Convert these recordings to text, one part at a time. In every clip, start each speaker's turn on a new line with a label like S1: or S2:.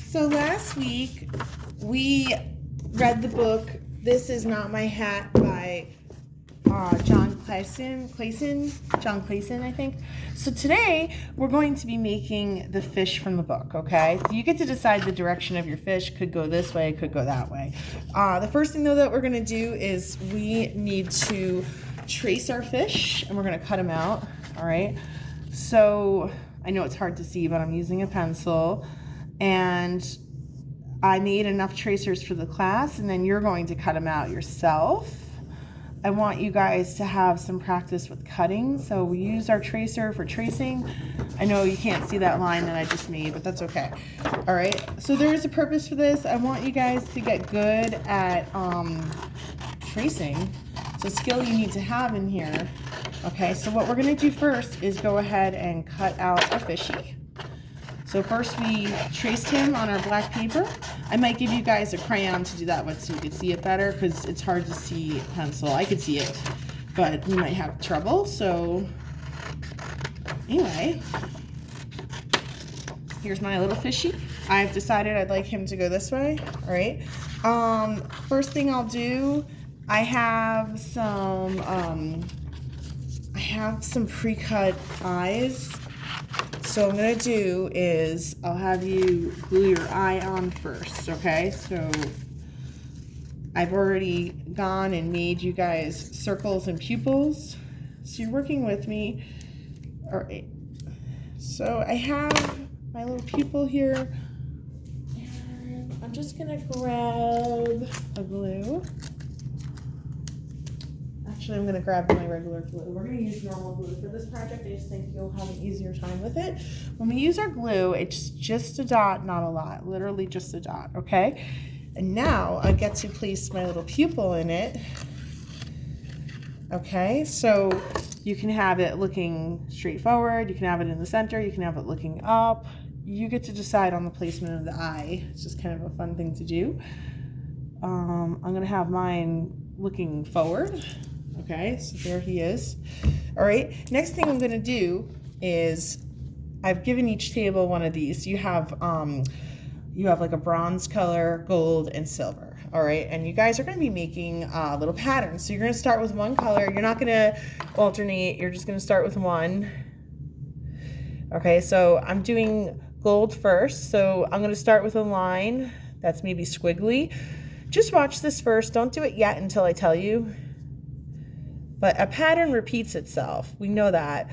S1: So last week we read the book This Is Not My Hat by Jon Klassen, I think. So today we're going to be making the fish from the book, okay? So you get to decide the direction of your fish. Could go this way, could go that way. The first thing though that we're gonna do is we need to trace our fish and we're gonna cut them out, all right? So I know it's hard to see, but I'm using a pencil and I made enough tracers for the class, and then you're going to cut them out yourself. I want you guys to have some practice with cutting. So we use our tracer for tracing. I know you can't see that line that I just made, but that's okay. All right, so there is a purpose for this. I want you guys to get good at tracing. It's a skill you need to have in here. Okay, so what we're gonna do first is go ahead and cut out our fishy. So first we traced him on our black paper. I might give you guys a crayon to do that with so you can see it better because it's hard to see pencil. I could see it, but we might have trouble. So anyway, here's my little fishy. I've decided I'd like him to go this way, all right? First thing I'll do, I have some pre-cut eyes. So what I'm gonna do is I'll have you glue your eye on first, okay? So I've already gone and made you guys circles and pupils. So you're working with me. All right. So I have my little pupil here. And I'm just gonna grab a glue. Actually, I'm gonna grab my regular glue. We're gonna use normal glue for this project. I just think you'll have an easier time with it. When we use our glue, it's just a dot, not a lot. Literally just a dot, okay? And now I get to place my little pupil in it. Okay, so you can have it looking straight forward. You can have it in the center. You can have it looking up. You get to decide on the placement of the eye. It's just kind of a fun thing to do. I'm gonna have mine looking forward. Okay, so there he is. All right, next thing I'm gonna do is I've given each table one of these. You have like a bronze color, gold, and silver. All right, and you guys are gonna be making little patterns. So you're gonna start with one color. You're not gonna alternate. You're just gonna start with one. Okay, so I'm doing gold first. So I'm gonna start with a line that's maybe squiggly. Just watch this first. Don't do it yet until I tell you. But a pattern repeats itself. We know that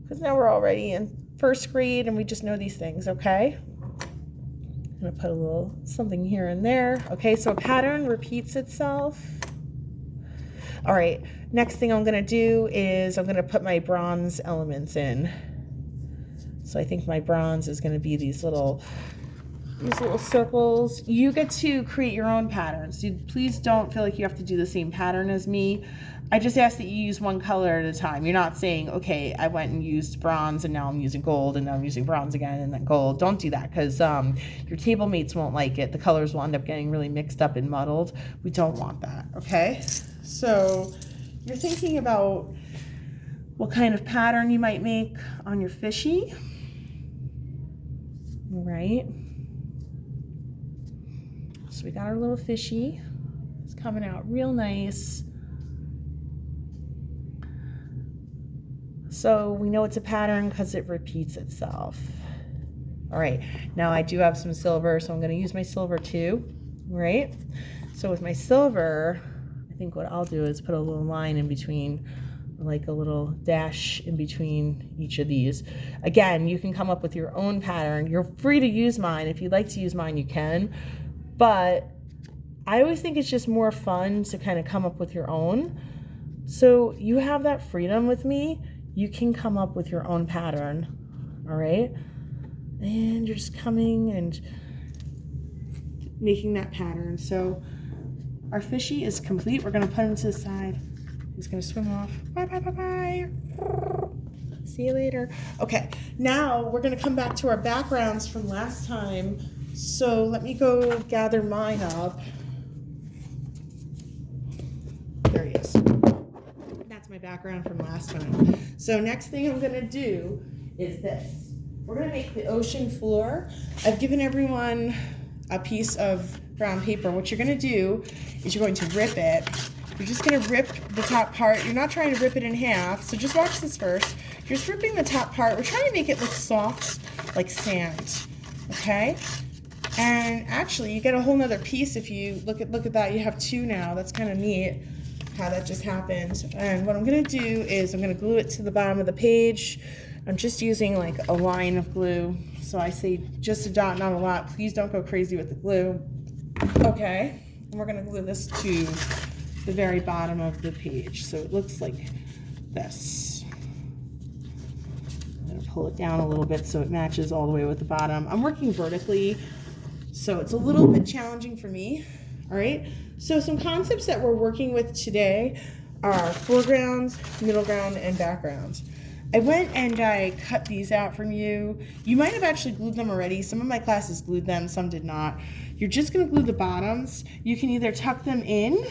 S1: because now we're already in first grade and we just know these things, okay? I'm gonna put a little something here and there. Okay, so a pattern repeats itself. All right, next thing I'm gonna do is I'm gonna put my bronze elements in. So I think my bronze is gonna be these little circles. You get to create your own patterns. Please don't feel like you have to do the same pattern as me. I just ask that you use one color at a time. You're not saying, okay, I went and used bronze and now I'm using gold and now I'm using bronze again and then gold. Don't do that because your table mates won't like it. The colors will end up getting really mixed up and muddled. We don't want that, okay? So you're thinking about what kind of pattern you might make on your fishy, right? So we got our little fishy. It's coming out real nice. So we know it's a pattern because it repeats itself. All right, now I do have some silver, so I'm gonna use my silver too, right? So with my silver, I think what I'll do is put a little line in between, like a little dash in between each of these. Again, you can come up with your own pattern. You're free to use mine. If you'd like to use mine, you can. But I always think it's just more fun to kind of come up with your own. So you have that freedom with me. You can come up with your own pattern, all right? And you're just coming and making that pattern. So our fishy is complete. We're gonna put him to the side. He's gonna swim off. Bye, bye, bye, bye. See you later. Okay, now we're gonna come back to our backgrounds from last time. So let me go gather mine up. There he is. That's my background from last time. So next thing I'm gonna do is this. we're gonna make the ocean floor. I've given everyone a piece of brown paper. What you're gonna do is you're going to rip it. You're just gonna rip the top part. You're not trying to rip it in half, so just watch this first. You're just ripping the top part. We're trying to make it look soft, like sand, okay? And actually, you get a whole nother piece if you look at that. You have two now. That's kind of neat how that just happened. And what I'm gonna do is I'm gonna glue it to the bottom of the page. I'm just using like a line of glue. So I say just a dot, not a lot. Please don't go crazy with the glue. Okay, and we're gonna glue this to the very bottom of the page. So it looks like this. I'm gonna pull it down a little bit so it matches all the way with the bottom. I'm working vertically, so it's a little bit challenging for me. All right, so some concepts that we're working with today are foreground, middle ground, and background. I went and I cut these out from you. You might have actually glued them already. Some of my classes glued them, some did not. You're just gonna glue the bottoms. You can either tuck them in,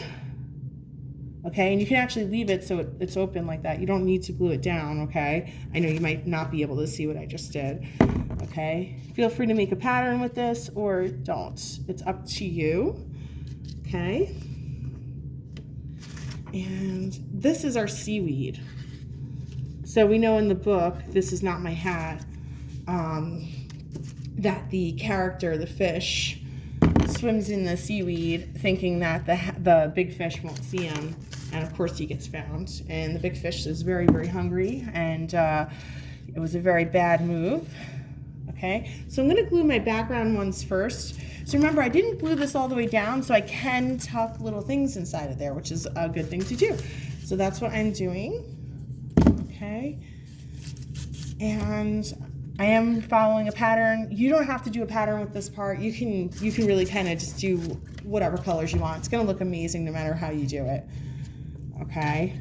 S1: okay, and you can actually leave it so it's open like that. You don't need to glue it down, okay? I know you might not be able to see what I just did, okay? Feel free to make a pattern with this or don't. It's up to you, okay? And this is our seaweed. So we know in the book, this is not my hat, that the character, the fish, swims in the seaweed thinking that the big fish won't see him. And of course he gets found. And the big fish is very, very hungry. And it was a very bad move. Okay, so I'm gonna glue my background ones first. So remember, I didn't glue this all the way down, so I can tuck little things inside of there, which is a good thing to do. So that's what I'm doing. Okay, and I am following a pattern. You don't have to do a pattern with this part. You can really kind of just do whatever colors you want. It's gonna look amazing no matter how you do it. Okay,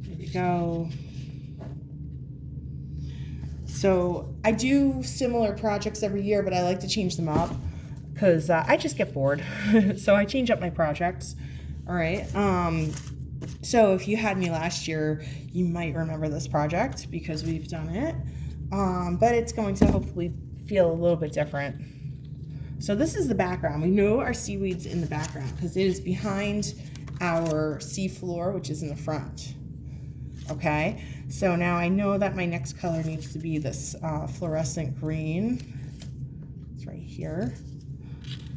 S1: there you go. So I do similar projects every year, but I like to change them up because I just get bored. So I change up my projects. All right. So if you had me last year, you might remember this project because we've done it, but it's going to hopefully feel a little bit different. So this is the background. We know our seaweed's in the background because it is behind our sea floor, which is in the front. Okay, so now I know that my next color needs to be this fluorescent green. It's right here.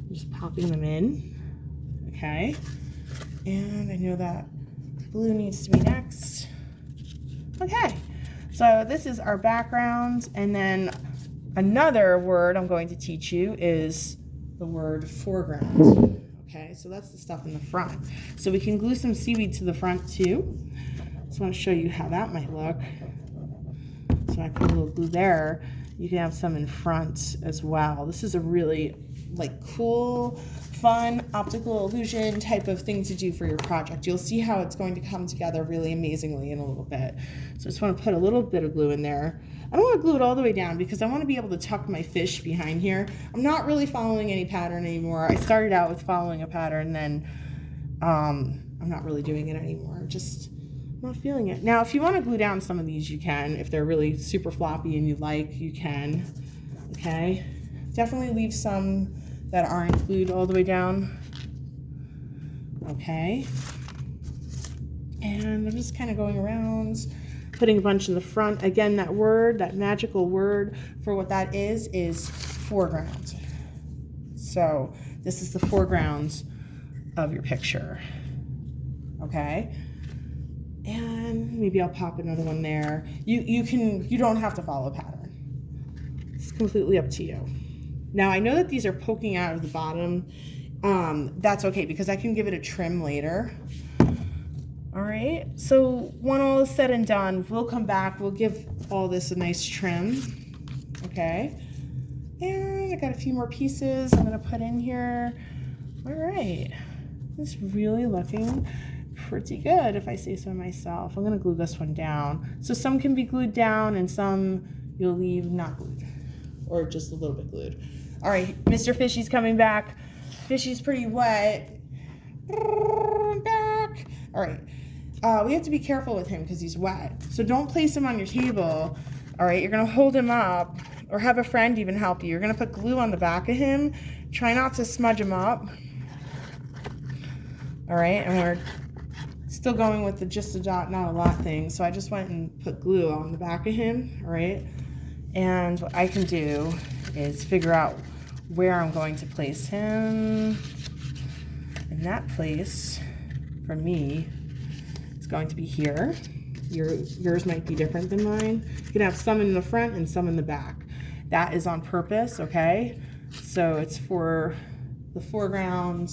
S1: I'm just popping them in. Okay, and I know that blue needs to be next. Okay, so this is our background, and then another word I'm going to teach you is the word foreground. Okay, so that's the stuff in the front. So we can glue some seaweed to the front too. Just want to show you how that might look. So I put a little glue there. You can have some in front as well. This is a really like cool, fun optical illusion type of thing to do for your project. You'll see how it's going to come together really amazingly in a little bit. So I just want to put a little bit of glue in there. I don't want to glue it all the way down because I want to be able to tuck my fish behind here. I'm not really following any pattern anymore. I started out with following a pattern, then I'm not really doing it anymore. Just not feeling it. Now, if you want to glue down some of these, you can. If they're really super floppy and you like, you can. Okay? Definitely leave some that aren't glued all the way down. Okay? And I'm just kind of going around, putting a bunch in the front. Again, that word, that magical word for what that is foreground. So this is the foreground of your picture. Okay? And maybe I'll pop another one there. You don't have to follow a pattern. It's completely up to you. Now I know that these are poking out of the bottom. That's okay because I can give it a trim later. All right, so when all is said and done, we'll come back, we'll give all this a nice trim. Okay, and I got a few more pieces I'm gonna put in here. All right, it's really looking pretty good if I say so myself. I'm gonna glue this one down. So some can be glued down and some you'll leave not glued or just a little bit glued. All right, Mr. Fishy's coming back. Fishy's pretty wet. Back. All right, we have to be careful with him because he's wet. So don't place him on your table All right, you're gonna hold him up, or have a friend even help you. You're gonna put glue on the back of him. Try not to smudge him up. All right, and we're still going with the just a dot, not a lot thing. So I just went and put glue on the back of him, all right? And what I can do is figure out where I'm going to place him. And that place, for me, is going to be here. Yours might be different than mine. You can have some in the front and some in the back. That is on purpose, okay? So it's for the foreground,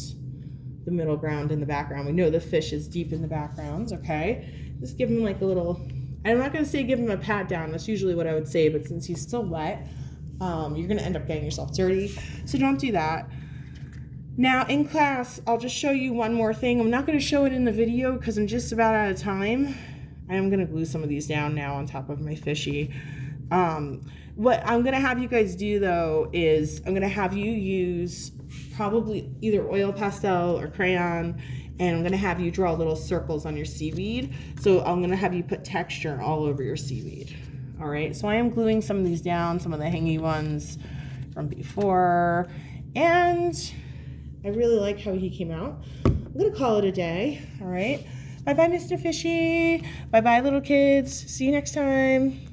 S1: the middle ground, and the background. We know the fish is deep in the backgrounds, okay? Just give him like a little, I'm not gonna say give him a pat down, that's usually what I would say, but since he's still wet, you're gonna end up getting yourself dirty, so don't do that. Now in class, I'll just show you one more thing. I'm not gonna show it in the video because I'm just about out of time. I am gonna glue some of these down now on top of my fishy. What I'm gonna have you guys do though is I'm gonna have you use probably either oil pastel or crayon, and I'm gonna have you draw little circles on your seaweed. So I'm gonna have you put texture all over your seaweed. All right, so I am gluing some of these down, some of the hangy ones from before, and I really like how he came out. I'm gonna call it a day, all right? Bye-bye, Mr. Fishy. Bye-bye, little kids. See you next time.